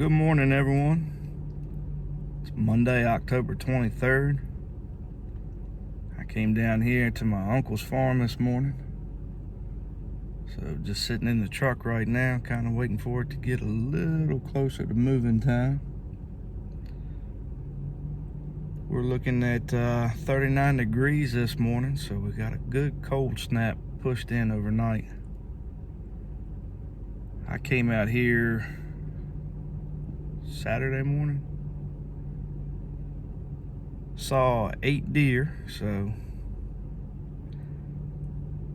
Good morning, everyone. It's Monday, October 23rd. I came down here to my uncle's farm this morning. So just sitting in the truck right now, kind of waiting for it to get a little closer to moving time. We're looking at 39 degrees this morning, so we got a good cold snap pushed in overnight. I came out here Saturday morning, saw 8 deer, so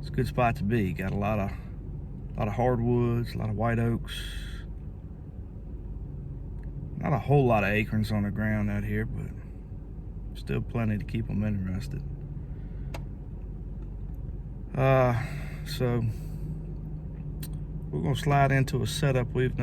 it's a good spot to be. Got a lot of hardwoods, a lot of white oaks. Not a whole lot of acorns on the ground out here, but still plenty to keep them interested. So we're gonna slide into a setup we've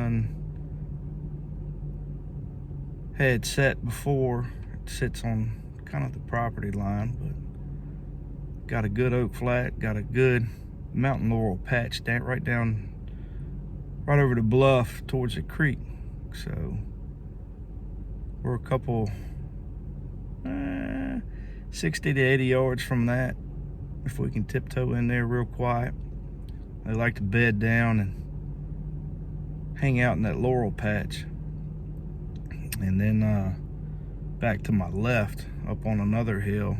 had set before. It sits on kind of the property line, but got a good oak flat, got a good mountain laurel patch right over the bluff towards the creek. So we're a couple 60 to 80 yards from that. If we can tiptoe in there real quiet. They like to bed down and hang out in that laurel patch. And then back to my left, up on another hill,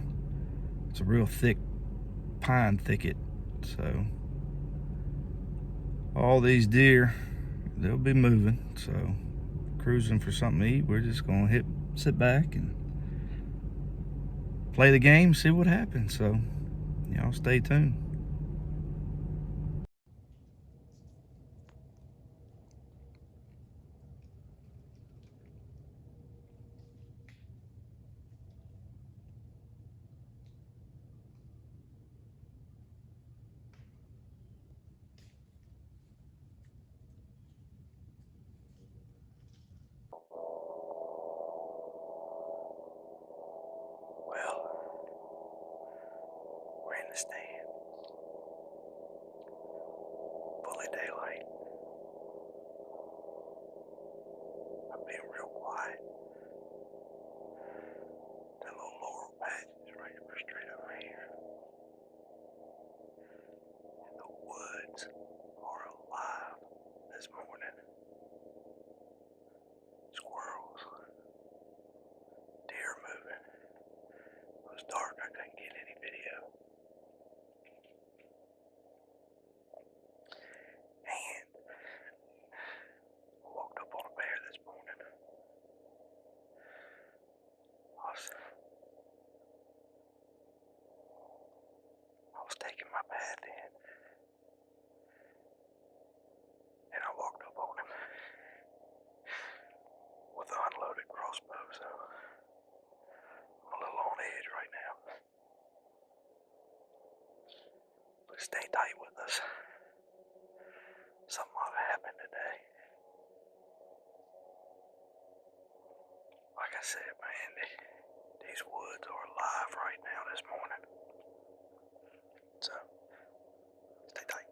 it's a real thick pine thicket. So all these deer, they'll be moving. So cruising for something to eat. We're just gonna sit back and play the game, see what happens. So y'all stay tuned. We're in the stand. Fully daylight. I'm being real quiet. That little laurel patch is right straight over here. And the woods are alive this morning. Squirrels. Deer moving. It was dark, I couldn't get any video. And I walked up on a bear this morning. I was taking my path in, and I walked up on him with an unloaded crossbow, so I'm a little on edge right now. But stay tight with us. Something ought to happen today. Like I said, man, these woods are alive right now this morning. So, stay tight.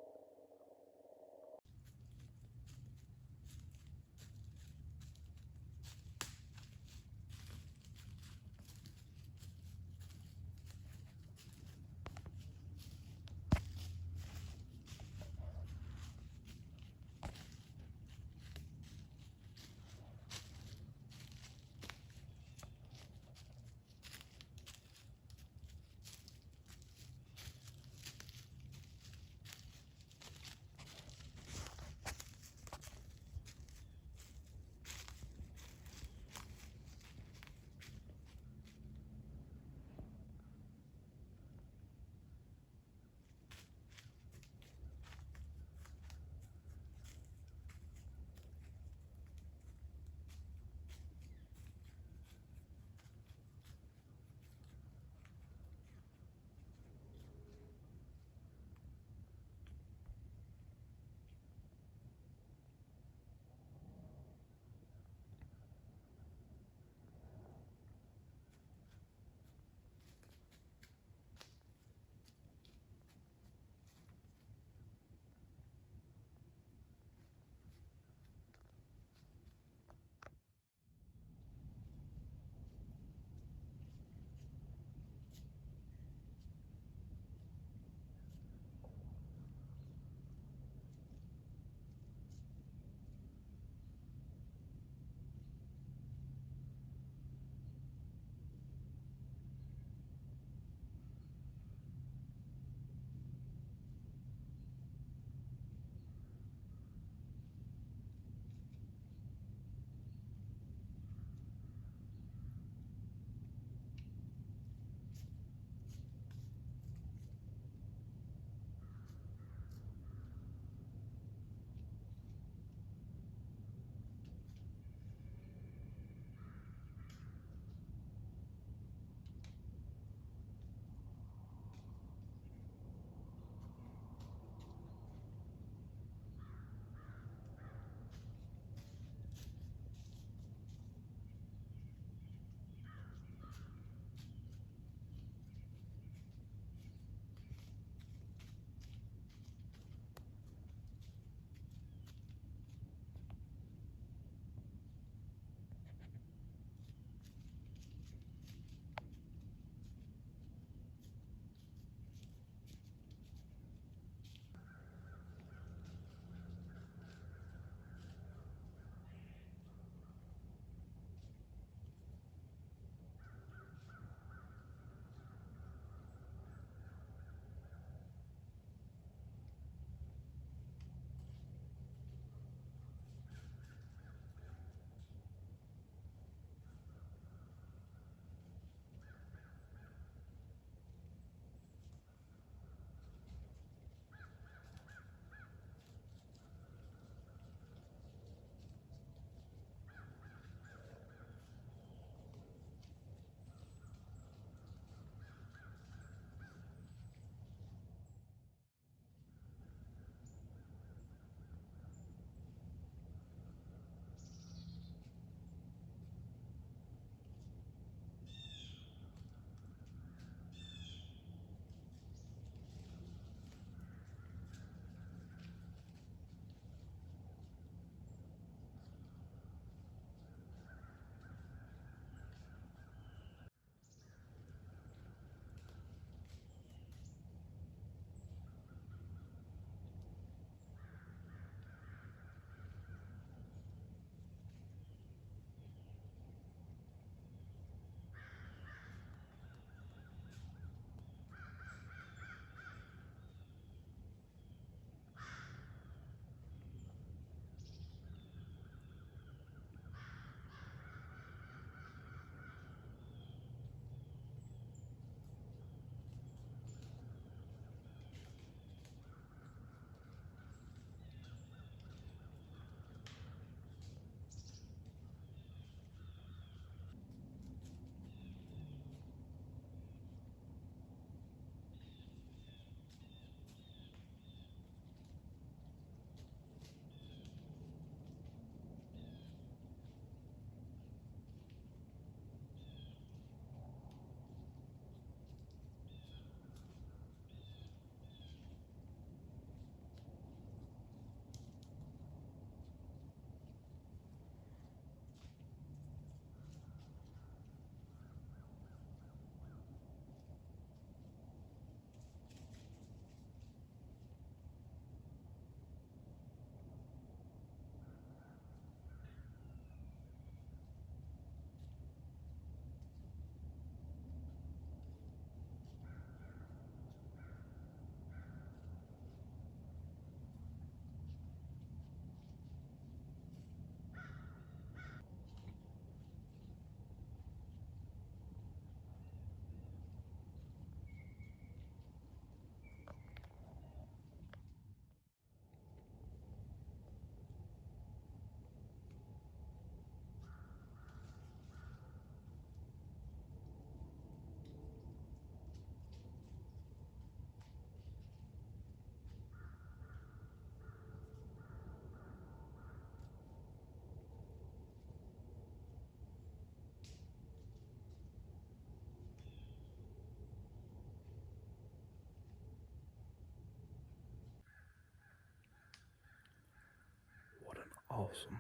awesome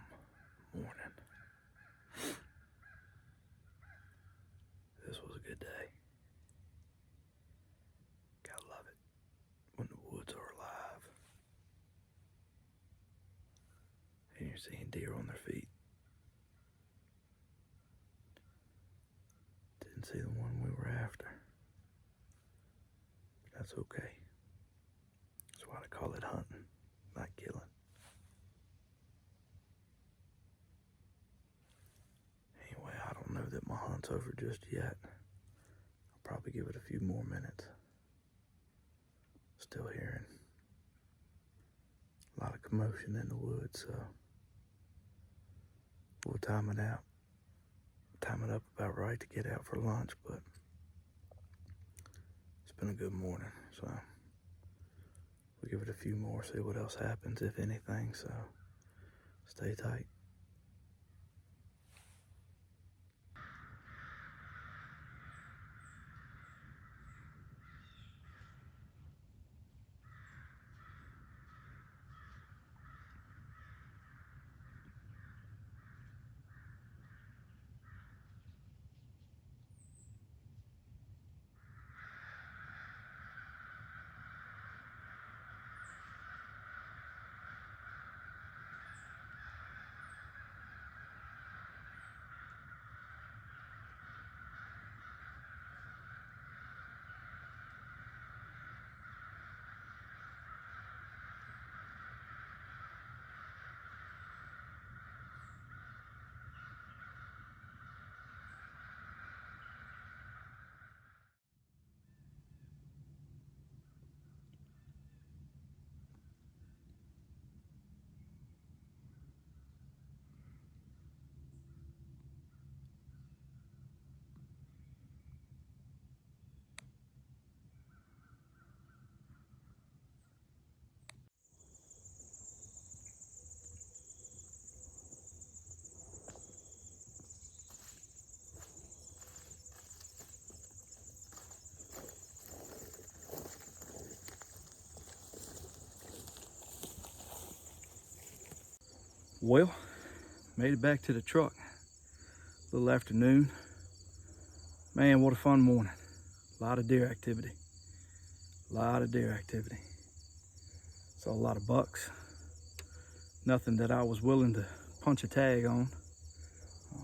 morning. This was a good day. Gotta love it when the woods are alive and you're seeing deer on their feet. Didn't see the one we were after, but that's okay. That's why they call it hunting, not killing. Anyway, I don't know that my hunt's over just yet. I'll probably give it a few more minutes. Still hearing a lot of commotion in the woods, so we'll time it out. Time it up about right to get out for lunch, but it's been a good morning, so we'll give it a few more, see what else happens, if anything, so stay tight. Well, made it back to the truck a little afternoon. Man, what a fun morning. A lot of deer activity. Saw a lot of bucks. Nothing that I was willing to punch a tag on.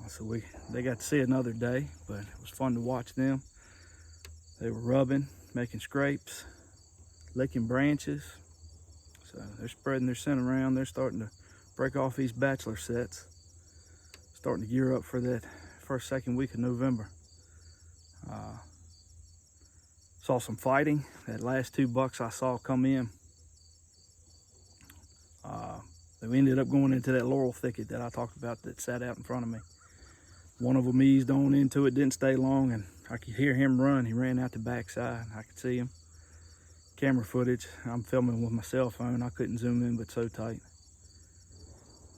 So they got to see another day, but it was fun to watch them. They were rubbing, making scrapes, licking branches. So they're spreading their scent around. They're starting to break off these bachelor sets. Starting to gear up for that second week of November. Saw some fighting. That last 2 bucks I saw come in, they ended up going into that laurel thicket that I talked about that sat out in front of me. One of them eased on into it, didn't stay long, and I could hear him run. He ran out the backside. I could see him. Camera footage. I'm filming with my cell phone. I couldn't zoom in, but so tight.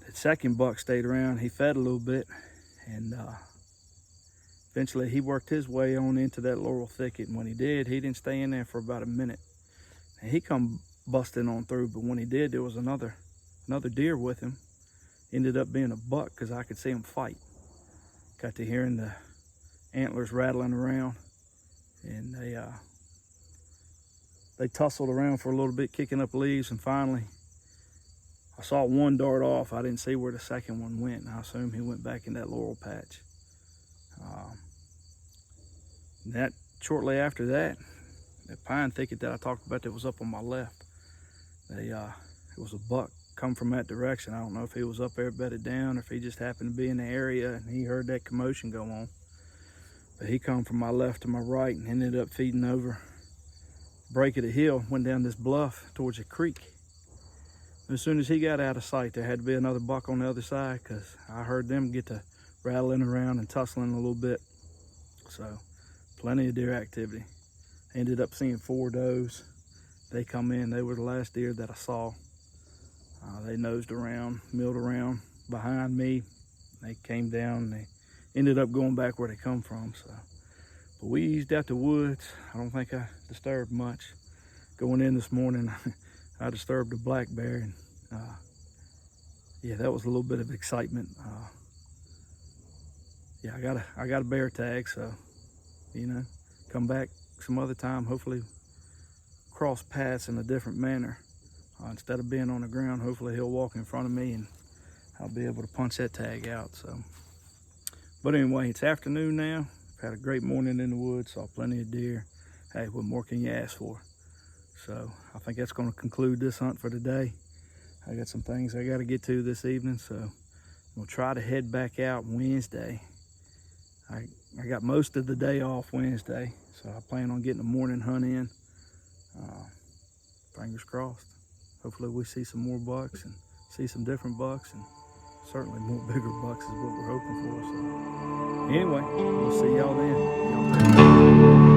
That second buck stayed around. He fed a little bit, and eventually he worked his way on into that laurel thicket. And when he did, he didn't stay in there for about a minute. And he come busting on through, but when he did, there was another deer with him. Ended up being a buck because I could see him fight. Got to hearing the antlers rattling around, and they tussled around for a little bit, kicking up leaves, and finally I saw one dart off. I didn't see where the second one went, and I assume he went back in that laurel patch. That shortly after that, that pine thicket that I talked about that was up on my left, it was a buck come from that direction. I don't know if he was up there bedded down or if he just happened to be in the area and he heard that commotion go on. But he come from my left to my right and ended up feeding over break of the hill, went down this bluff towards a creek. As soon as he got out of sight, there had to be another buck on the other side because I heard them get to rattling around and tussling a little bit. So plenty of deer activity. Ended up seeing 4 does. They come in. They were the last deer that I saw. They nosed around, milled around behind me. They came down and they ended up going back where they come from. So, but we eased out the woods. I don't think I disturbed much. Going in this morning, I disturbed a black bear, and yeah, that was a little bit of excitement. Yeah, I got a bear tag, so you know, come back some other time. Hopefully, cross paths in a different manner. Instead of being on the ground, hopefully he'll walk in front of me and I'll be able to punch that tag out. So, but anyway, it's afternoon now. Had a great morning in the woods, saw plenty of deer. Hey, what more can you ask for? So I think that's going to conclude this hunt for today. I got some things I got to get to this evening, so we'll try to head back out Wednesday. I got most of the day off Wednesday, so I plan on getting a morning hunt in. Fingers crossed. Hopefully we see some more bucks and see some different bucks, and certainly more bigger bucks is what we're hoping for. So anyway, we'll see y'all then. Y'all take care.